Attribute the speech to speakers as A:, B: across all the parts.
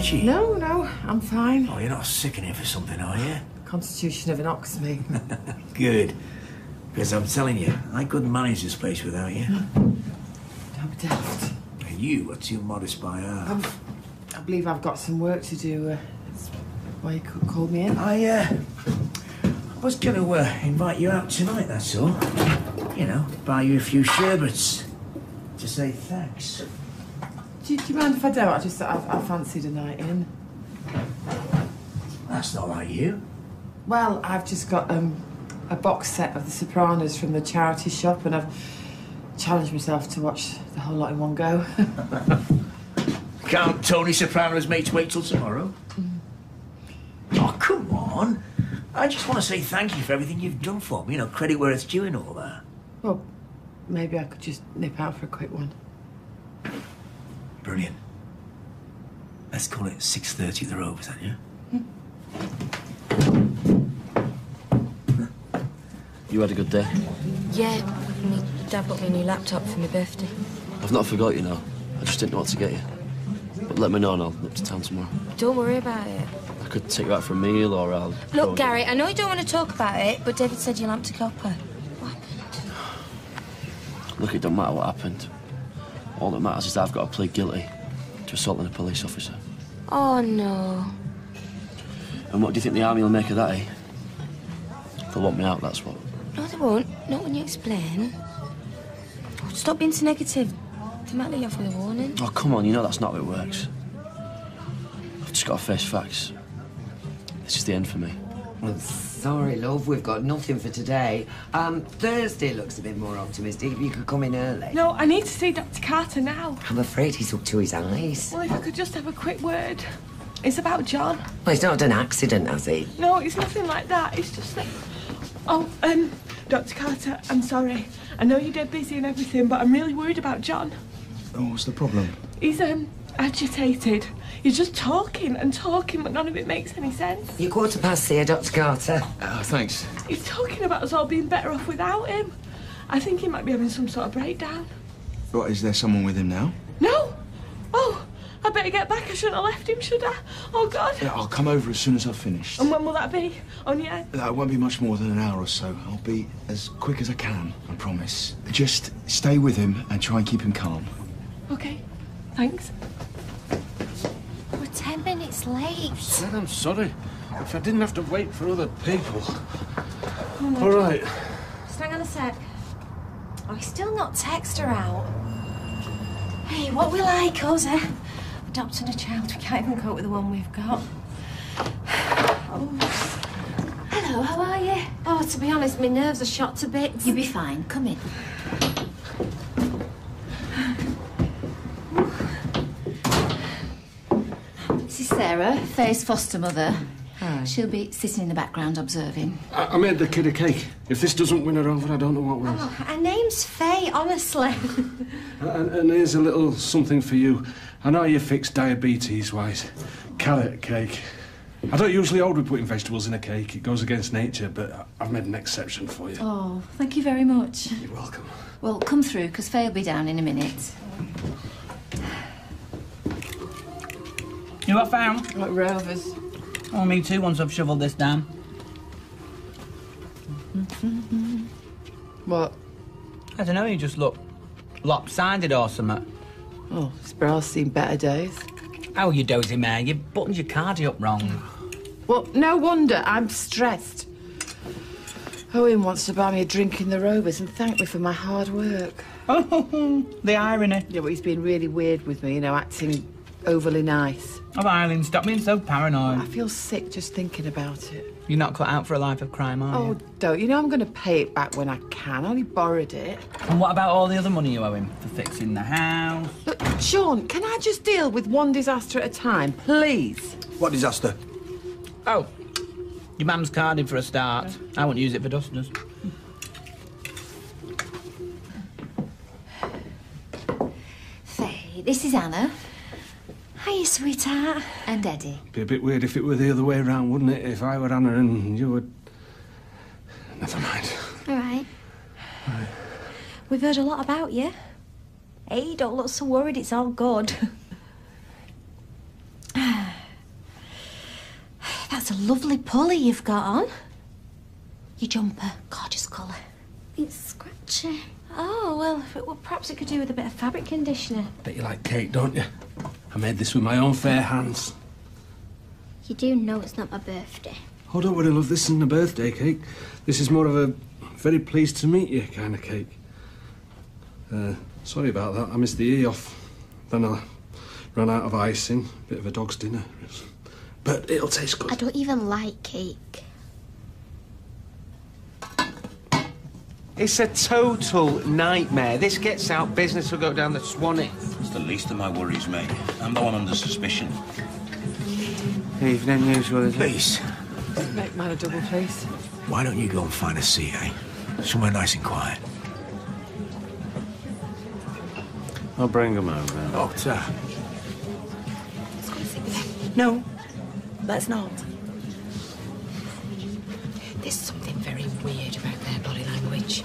A: itchy?
B: No, I'm fine.
A: Oh, you're not sick in here for something, are you?
B: Constitution of an ox, mate.
A: Good. Because I'm telling you, I couldn't manage this place without you.
B: Don't be daft.
A: And you are too modest by half.
B: I believe I've got some work to do. That's why you called me in.
A: I was going to invite you out tonight, that's all. You know, buy you a few sherbets to say thanks.
B: Do you mind if I don't? I fancied a night in.
A: That's not like you.
B: Well, I've just got a box set of The Sopranos from the charity shop, and I've challenged myself to watch the whole lot in one go.
A: Can't Tony Soprano's mates wait till tomorrow? Oh, come on. I just want to say thank you for everything you've done for me. You know, credit where it's due and all that.
B: Well, maybe I could just nip out for a quick one.
A: Brilliant. Let's call it 6:30 at the Rovers, then, yeah?
C: You had a good day?
D: Yeah, my dad bought me a new laptop for my birthday.
C: I've not forgot, you know. I just didn't know what to get you. But let me know and I'll nip to town tomorrow.
D: Don't worry about it.
C: I could take you out for a meal or I'll...
D: Look, Gary, I know you don't want to talk about it, but David said you lamped a copper. What happened?
C: Look, it don't matter what happened. All that matters is that I've got to plead guilty to assaulting a police officer.
D: Oh, no.
C: And what do you think the army will make of that, eh? They'll want me out, that's what.
D: No, they won't. Not when you explain. Oh, stop being so negative. They might let you off with a warning.
C: Oh, come on, you know that's not how it works. I've just got to face facts. This is the end for me.
E: Well, sorry, love, we've got nothing for today. Thursday looks a bit more optimistic. If you could come in early.
F: No, I need to see Dr. Carter now.
E: I'm afraid he's up to his eyes.
F: Well, if I could just have a quick word. It's about John.
E: Well, he's not had an accident, has he?
F: No, it's nothing like that. It's just that... Oh, Dr. Carter, I'm sorry. I know you're dead busy and everything, but I'm really worried about John.
G: Oh, what's the problem?
F: He's, agitated. He's just talking and talking, but none of it makes any sense.
E: You're 6:15 here, Dr. Carter.
G: Thanks.
F: He's talking about us all being better off without him. I think he might be having some sort of breakdown.
G: What, is there someone with him now?
F: No! Oh, I better get back. I shouldn't have left him, should I? Oh, God.
G: Yeah, I'll come over as soon as I've finished.
F: And when will that be? Only
G: It won't be much more than an hour or so. I'll be as quick as I can, I promise. Just stay with him and try and keep him calm.
F: Okay, thanks.
D: We're 10 minutes late.
H: Well, I'm sorry. If I didn't have to wait for other people.
F: Oh,
H: All right.
D: Just hang on a sec. Oh, he's still not texted her out. Hey, what we like, us, eh? Adopting a child, we can't even cope with the one we've got. Oh. Hello, how are you? Oh, to be honest, my nerves are shot to bits.
I: You'll be fine. Come in. This is Sarah, Faye's foster mother.
B: Hi.
I: She'll be sitting in the background observing.
H: I made the kid a cake. If this doesn't win her over, I don't know what will.
D: Oh, her name's Faye, honestly.
H: And here's a little something for you. I know you're fixed diabetes-wise. Carrot cake. I don't usually hold with putting vegetables in a cake. It goes against nature, but I've made an exception for you.
I: Oh, thank you very much.
H: You're welcome.
I: Well, come through, because Faye will be down in a minute.
J: You know what I found?
B: Like Rovers.
J: Oh, me too, once I've shoveled this down.
B: What?
J: I don't know, you just look lopsided or something.
B: Oh, this bra's seen better days.
J: Oh, you dozy mare, you buttoned your cardi up wrong.
B: Well, no wonder. I'm stressed. Owen wants to buy me a drink in the Rovers and thank me for my hard work.
J: Oh, the irony.
B: Yeah, but he's been really weird with me, you know, acting overly nice.
J: Oh, Eileen, stop being so paranoid.
B: I feel sick just thinking about it.
J: You're not cut out for a life of crime, are you?
B: Oh, don't. You know I'm going to pay it back when I can. I only borrowed it.
J: And what about all the other money you owe him for fixing the house?
B: Look, Sean, can I just deal with one disaster at a time, please?
G: What disaster?
J: Oh, your mum's carded for a start. I won't use it for dusters.
I: Faye, this is Anna.
D: Hiya, sweetheart.
I: And Eddie.
H: Be a bit weird if it were the other way around, wouldn't it? If I were Anna and you were... Never mind.
D: All right. We've heard a lot about you. Hey, don't look so worried, it's all good. That's a lovely pulley you've got on. Your jumper, gorgeous colour.
K: It's scratchy.
D: Oh, well, perhaps it could do with a bit of fabric conditioner.
H: Bet you like cake, don't you? I made this with my own fair hands.
K: You do know it's not my birthday.
H: Oh, don't worry, love. This isn't a birthday cake. This is more of a very pleased to meet you kind of cake. Sorry about that. I missed the E off. Then I ran out of icing. Bit of a dog's dinner. But it'll taste good.
K: I don't even like cake.
L: It's a total nightmare. This gets out, business will go down the Swanee.
M: It's the least of my worries, mate. I'm the one under suspicion.
L: Evening, usual, is it?
A: Please,
B: Make mine a double, please.
A: why don't you go and find a CA? Somewhere nice and quiet.
L: I'll bring them over.
A: Doctor.
N: No, let's not. There's something very weird about their body language.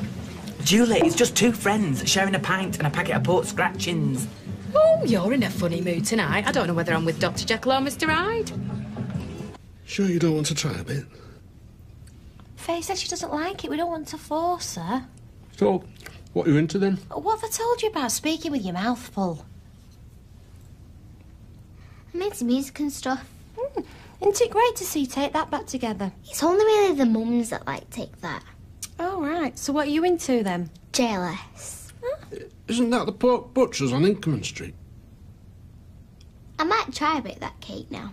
N: Julie, it's just two friends sharing a pint and a packet of port scratchings.
O: Oh, you're in a funny mood tonight. I don't know whether I'm with Dr. Jekyll or Mr. Hyde.
H: Sure you don't want to try a bit?
D: Faye said she doesn't like it. We don't want to force her.
H: So, what are you into then?
D: What have I told you about speaking with your mouth full?
K: I'm into music and stuff.
D: Isn't it great to see you take that back together?
K: It's only really the mums that like take that.
D: Oh, right. So what are you into then?
K: JLS.
H: Isn't that the pork butcher's on Inkerman Street?
K: I might try a bit of that cake now.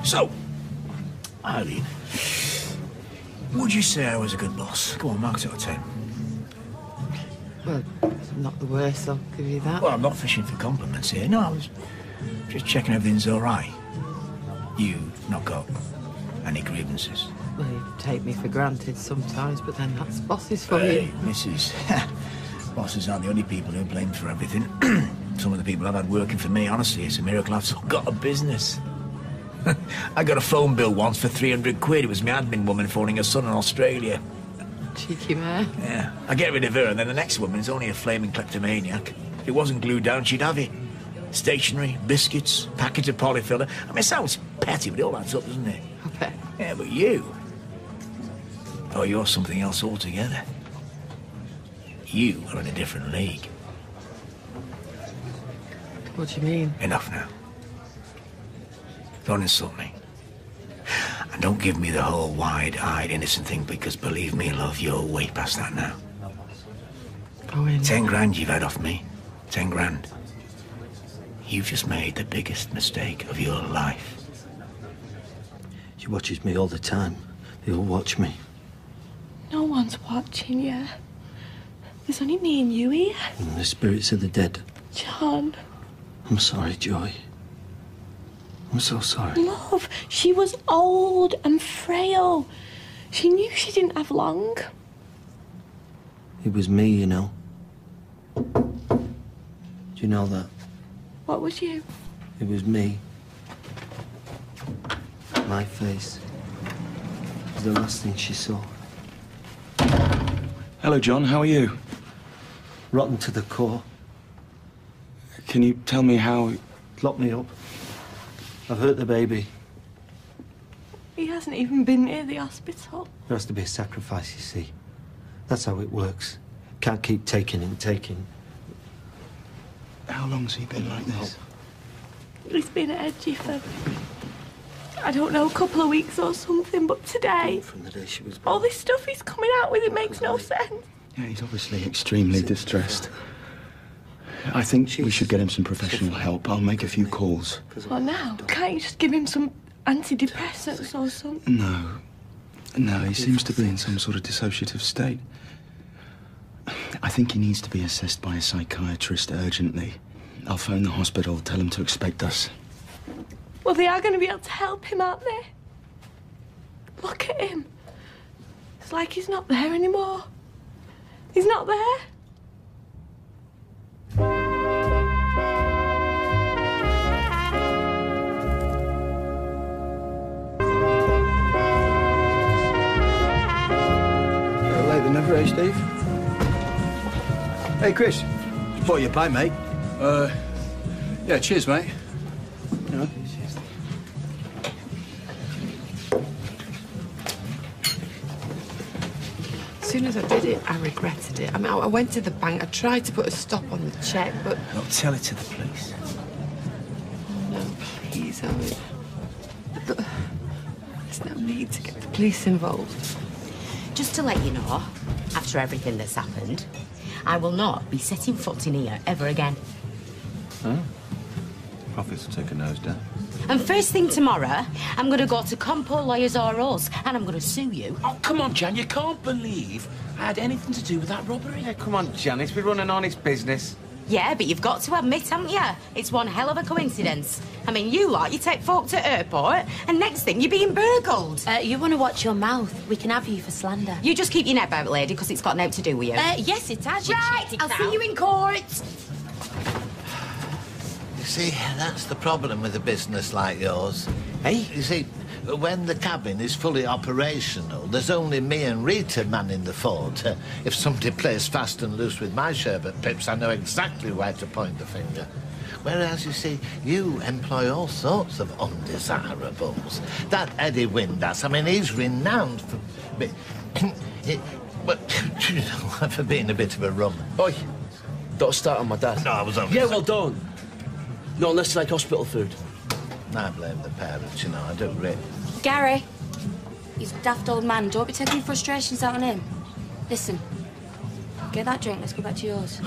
A: So, Eileen, would you say I was a good boss? Go on, mark it out of 10.
B: Well, not the worst, I'll give you that.
A: Well, I'm not fishing for compliments here. No, I was just checking everything's all right. You've not got any grievances?
B: Well, you take me for granted sometimes, but then that's bosses for
A: Hey,
B: you.
A: Mrs. Bosses aren't the only people who are blamed for everything. Some of the people I've had working for me, honestly, it's a miracle I've still got a business. I got a phone bill once for 300 quid. It was my admin woman phoning her son in Australia.
B: Cheeky mare.
A: Yeah. I get rid of her, and then the next woman is only a flaming kleptomaniac. If it wasn't glued down, she'd have it. Stationery, biscuits, packet of polyfiller. I mean, it sounds petty, but it all adds up, doesn't it?
B: I bet.
A: Yeah, but you... Oh, you're something else altogether. You are in a different league.
B: What do you mean?
A: Enough now. Don't insult me. And don't give me the whole wide-eyed innocent thing, because believe me, love, you're way past that now.
B: Go in.
A: 10 grand you've had off me. 10 grand. You've just made the biggest mistake of your life.
C: She watches me all the time. They all watch me.
F: No one's watching you. There's only me and you here.
C: And the spirits of the dead.
F: John.
C: I'm sorry, Joy. I'm so sorry.
F: Love, she was old and frail. She knew she didn't have long.
C: It was me, you know. Do you know that?
F: What was you?
C: It was me. My face. It was the last thing she saw.
G: Hello, John. How are you?
C: Rotten to the core.
G: Can you tell me how...
C: Lock me up. I've hurt the baby.
F: He hasn't even been near the hospital.
C: There has to be a sacrifice, you see. That's how it works. Can't keep taking and taking.
G: How long's he been like this?
F: He's been edgy for, I don't know, a couple of weeks or something, but today,
C: From the day she was
F: all this stuff he's coming out with, it makes no sense.
G: Yeah, he's obviously extremely distressed. I think we should get him some professional help. I'll make a few calls.
F: What now? Can't you just give him some antidepressants or something?
G: No, he seems to be in some sort of dissociative state. I think he needs to be assessed by a psychiatrist urgently. I'll phone the hospital, tell them to expect us.
F: Well, they are going to be able to help him, aren't they? Look at him. It's like he's not there anymore. He's not there.
P: Better late than never, eh, Steve? Hey, Chris. Just bought you a pint, mate.
H: Yeah, cheers, mate.
P: You know,
B: soon as I did it, I regretted it. I mean, I went to the bank, I tried to put a stop on the cheque, but...
A: Don't tell it to the police.
B: No, please, Owen. There's no need to get the police involved.
Q: Just to let you know, after everything that's happened, I will not be setting foot in here ever again.
R: Oh. Profits will take a nosedive.
Q: And first thing tomorrow, I'm going to go to Compo Lawyers or Us, and I'm going to sue you.
M: Oh, come on, Jan, you can't believe I had anything to do with that robbery.
L: Yeah, come on, Janice, we run an honest business.
Q: Yeah, but you've got to admit, haven't you? It's one hell of a coincidence. I mean, you take folk to airport, and next thing, you're being burgled.
D: You want to watch your mouth. We can have you for slander.
Q: You just keep your neck out, lady, because it's got nothing to do with you.
D: Yes, it has.
Q: Right, I'll see you in court.
S: You see, that's the problem with a business like yours. Hey? You see, when the cabin is fully operational, there's only me and Rita manning the fort. If somebody plays fast and loose with my sherbet pips, I know exactly where to point the finger. Whereas, you see, you employ all sorts of undesirables. That Eddie Windass, I mean, he's renowned for... for being a bit of a rum.
C: Oi, don't start on my dad.
S: No, I was only...
C: Yeah, well done. Not unless it's like hospital food.
S: I blame the parents, you know, I do really.
D: Gary, he's a daft old man. Don't be taking your frustrations out on him. Listen, get that drink. Let's go back to yours.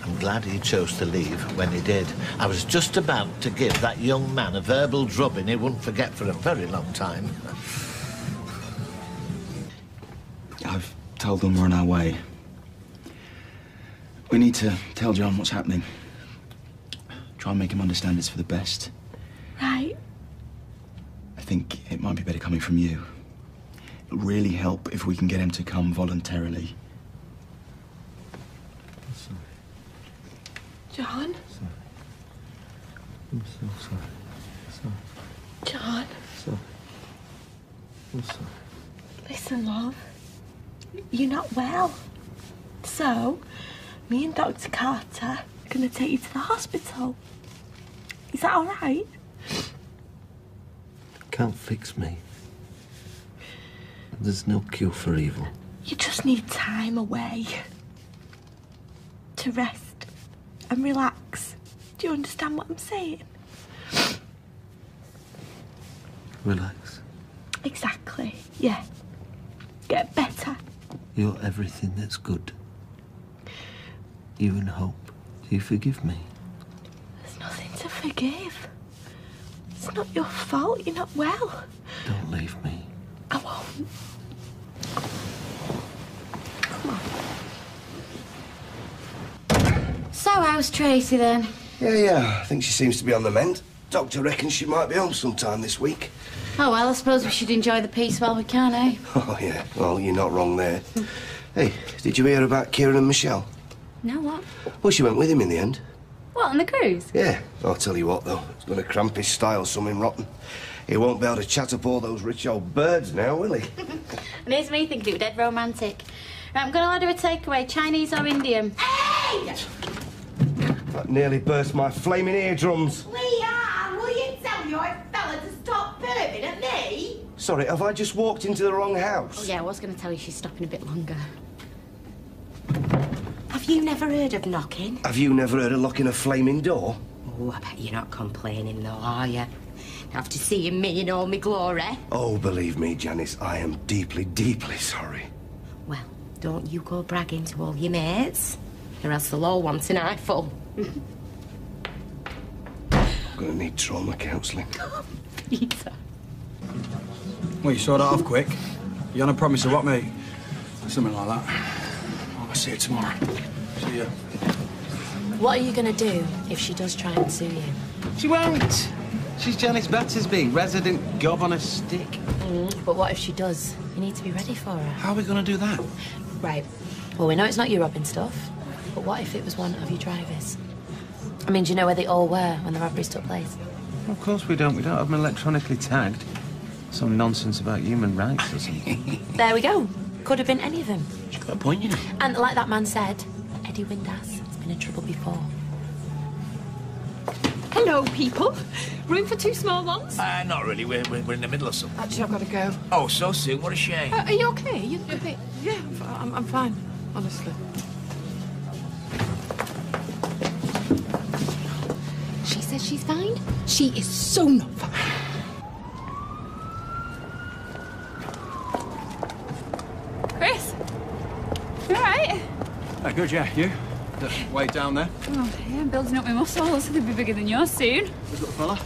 S: I'm glad he chose to leave when he did. I was just about to give that young man a verbal drubbing he wouldn't forget for a very long time.
G: I've told them we're on our way. We need to tell John what's happening. Try and make him understand it's for the best.
F: Right.
G: I think it might be better coming from you. It'll really help if we can get him to come voluntarily.
F: John?
R: I'm so sorry. Sorry.
F: John?
R: Sorry. I'm sorry.
F: Listen, love. You're not well. So, me and Dr. Carter are going to take you to the hospital. Is that all right?
R: Can't fix me. There's no cure for evil.
F: You just need time away. To rest and relax. Do you understand what I'm saying?
R: Relax.
F: Exactly, yeah. Get better.
R: You're everything that's good. You and Hope. Do you forgive me?
F: There's nothing to forgive. It's not your fault. You're not well.
R: Don't leave me.
F: I won't. Come on.
D: So, how's Tracy then?
T: Yeah. I think she seems to be on the mend. Doctor reckons she might be home sometime this week.
D: Oh, well, I suppose we should enjoy the peace while we can, eh?
T: Oh, yeah. Well, you're not wrong there. Hey, did you hear about Kieran and Michelle?
D: No, what?
T: Well, she went with him in the end.
D: What, on the cruise?
T: Yeah. I'll tell you what, though. It's going to cramp his style something rotten. He won't be able to chat up all those rich old birds now, will he?
D: And here's me thinking it was dead romantic. Right, I'm going to order a takeaway, Chinese or Indian. Hey!
T: That nearly burst my flaming eardrums.
Q: Leanne, will you tell your fella to stop perving at me?
T: Sorry, have I just walked into the wrong house?
D: Oh, yeah, I was going to tell you she's stopping a bit longer. Have you never heard of knocking?
T: Have you never heard of locking a flaming door?
Q: Oh, I bet you're not complaining, though, are you? After seeing me in all my glory.
T: Oh, believe me, Janice, I am deeply, deeply sorry.
Q: Well, don't you go bragging to all your mates, or else they'll all want an eyeful.
T: I'm going to need trauma counselling.
Q: Peter.
P: Well, you saw that off quick. You on a promise of what, mate? Something like that. I'll see you tomorrow. See ya.
D: What are you going to do if she does try and sue you?
L: She won't. She's Janice Battersby, resident gob on a stick.
D: But what if she does? You need to be ready for her.
L: How are we going to do that?
D: Right. Well, we know it's not you robbing stuff, but what if it was one of your drivers? I mean, do you know where they all were when the robberies took place?
L: Of course we don't. We don't have them electronically tagged. Some nonsense about human rights or something.
D: There we go. Could have been any of them.
A: She's got a point, you know.
D: And like that man said, Eddie Windass has been in trouble before. Hello,
U: Hello, people. Room for 2 small ones?
A: Not really. We're in the middle of something.
B: Actually, I've got to go.
A: Oh, so soon? What a shame.
U: Are you okay? You okay?
B: Yeah, I'm fine, honestly.
U: She says she's fine. She is so not fine.
V: Chris, you all right?
P: Good, yeah. You? The way down there?
V: Oh, yeah, I'm building up my muscles. They'll be bigger than yours soon.
P: This little fella?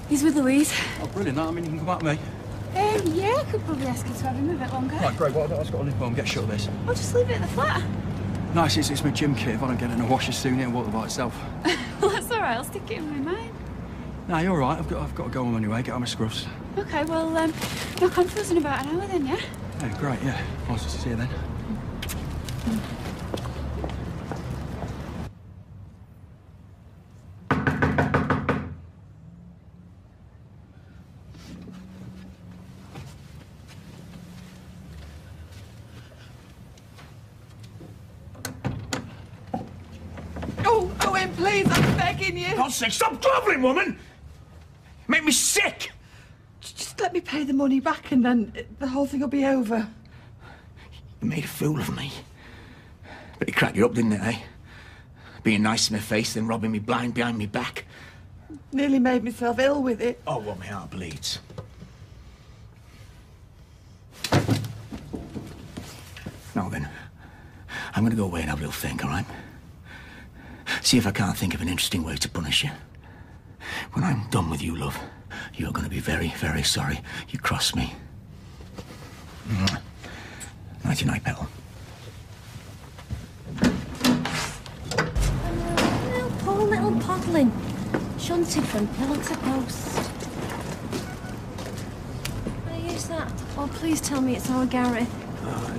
V: He's with Louise.
P: Oh, brilliant. I mean, you can come back with me.
V: Yeah, I could probably ask you to have him a bit longer.
P: Right, great. Well, I've got to leave home. Get shut of this.
V: I'll just leave it at the flat.
P: Nice, it's my gym kit. If I don't get it in the washer soon, it'll walk by itself.
V: Well, that's all right. I'll stick it in my mind.
P: No, you're all right. I've got to go home anyway. Get on my scruffs.
V: Okay, well, knock on for us in about an hour then, yeah?
P: Hey, great, yeah. I'll see you then.
B: Oh, go in, please. I'm begging you.
A: God's sake, stop grovelling, woman! Make me sick!
B: Just let me pay the money back and then the whole thing will be over.
A: You made a fool of me. But it cracked you up, didn't it, eh? Being nice to my face, then robbing me blind behind me back.
B: Nearly made myself ill with it.
A: Oh, what my heart bleeds. Now then, I'm gonna go away and have a little think, all right? See if I can't think of an interesting way to punish you. When I'm done with you, love, you're gonna be very, very sorry you crossed me. Nighty-night, petal.
D: Poor little podling. Shunted from pillar to post. Who's that? Oh, please tell me it's our Gary.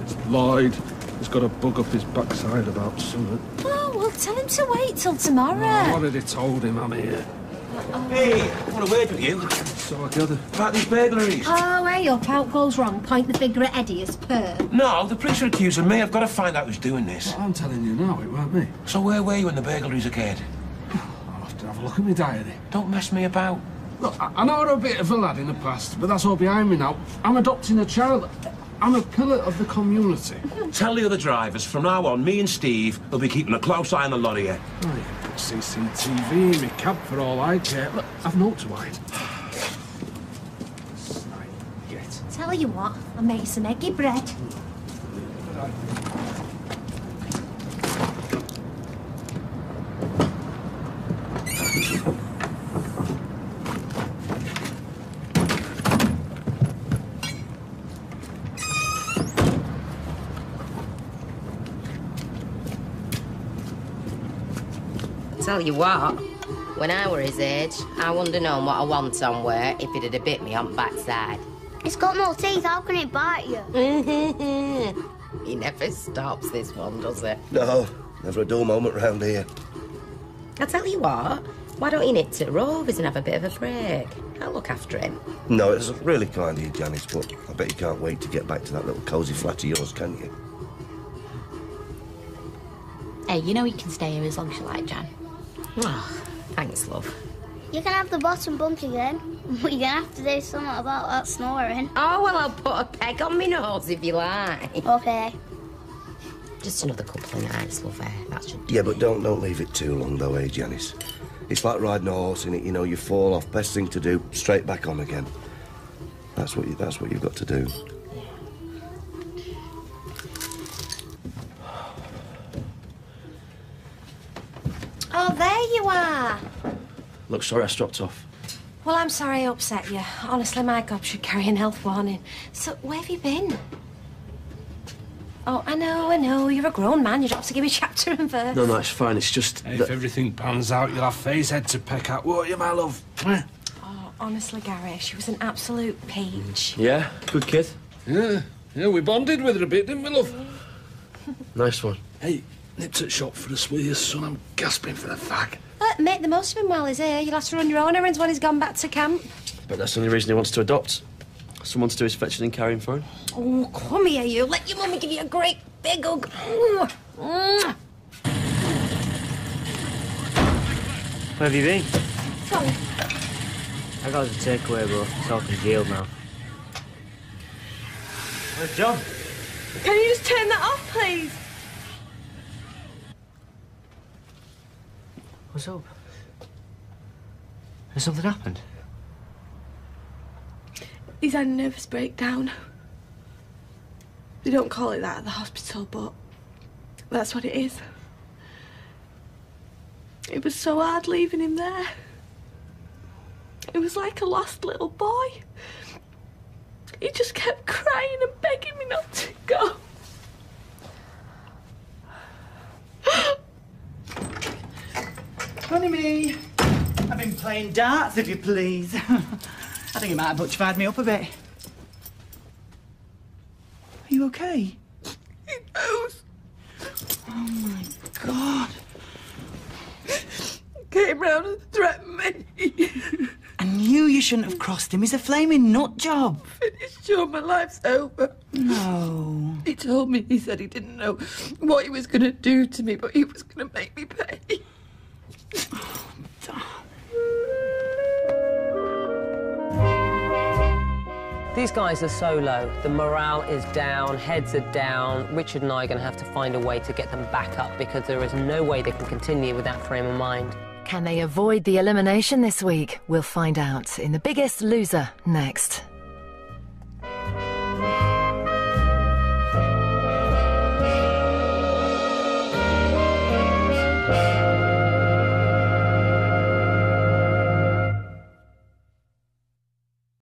H: It's Lloyd. He's got a bug up his backside about something.
D: Oh, well, tell him to wait till tomorrow.
H: I've already told him I'm here.
M: Hey, I want a word with you.
H: So I gather.
M: About these burglaries.
D: Oh, hey up, out goes wrong. Point the finger at Eddie as per.
M: No, the police are accusing me. I've got to find out who's doing this.
H: Well, I'm telling you now, it weren't me.
M: So where were you when the burglaries occurred?
H: I'll have to have a look at my diary.
M: Don't mess me about.
H: Look, I know I'm a bit of a lad in the past, but that's all behind me now. I'm adopting a child. I'm a pillar of the community.
M: Tell the other drivers, from now on, me and Steve will be keeping a close eye on the lot of you.
H: Oh, you can put CCTV in my cab for all I care. Look, I've no to hide.
D: Tell you what, I'll make you some eggy bread.
Q: Tell you what, when I were his age, I wouldn't have known what a wonton were if it had bit me on the backside.
K: It's got no teeth. How can it bite you?
Q: He never stops, this one, does he?
T: No, never a dull moment round here.
Q: I'll tell you what, why don't you nip to Rovers and have a bit of a break? I'll look after him.
T: No, it's really kind of you, Janice, but I bet you can't wait to get back to that little cosy flat of yours, can you?
V: Hey, you know you can stay here as long as you like, Jan.
Q: Oh, thanks, love.
K: You can have the bottom bunk again. But you're gonna have to do something about that snoring.
Q: Oh, well, I'll put a peg on my nose if you like.
K: Okay.
Q: Just another couple of nights, love, that should do.
T: Yeah, but don't leave it too long, though, eh, Janice? It's like riding a horse, innit? You know, you fall off. Best thing to do, straight back on again. That's what you've got to do.
D: Oh, there you are.
C: Look, sorry I stropped off.
D: Well, I'm sorry I upset you. Honestly, my gob should carry an health warning. So, where have you been? Oh, I know. You're a grown man. You'd have to give me chapter and verse.
C: No, it's fine. It's just
H: Hey, if everything pans out, you'll have Faye's head to peck at, won't you, my love?
D: Oh, honestly, Gary, she was an absolute peach.
C: Yeah, good kid.
H: Yeah, we bonded with her a bit, didn't we, love?
C: Nice one.
H: Hey, nipped at shop for a sweetie, son. I'm gasping for the fag.
D: Make the most of him while he's here. You'll have to run your own errands when he's gone back to camp.
C: But that's the only reason he wants to adopt. Someone to do his fetching and carrying for him.
D: Oh, come here, you. Let your mummy give you a great big hug.
C: Where have you been?
F: Sorry.
E: I got us a takeaway, bro. It's all congealed now. Where's John?
F: Can you just turn that off, please?
E: What's up? Has something happened?
F: He's had a nervous breakdown. They don't call it that at the hospital, but that's what it is. It was so hard leaving him there. It was like a lost little boy. He just kept crying and begging me not to go.
J: Funny me. I've been playing darts, if you please. I think it might have butchified me up a bit. Are you okay?
F: He knows.
J: Oh, my God.
F: Came round and threatened me.
J: I knew you shouldn't have crossed him. He's a flaming nut job.
F: Finished, sure, my life's over.
J: No.
F: He told me, he said he didn't know what he was going to do to me, but he was going to make me pay.
E: These guys are so low. The morale is down, heads are down. Richard and I are going to have to find a way to get them back up because there is no way they can continue with that frame of mind.
W: Can they avoid the elimination this week? We'll find out in The Biggest Loser next.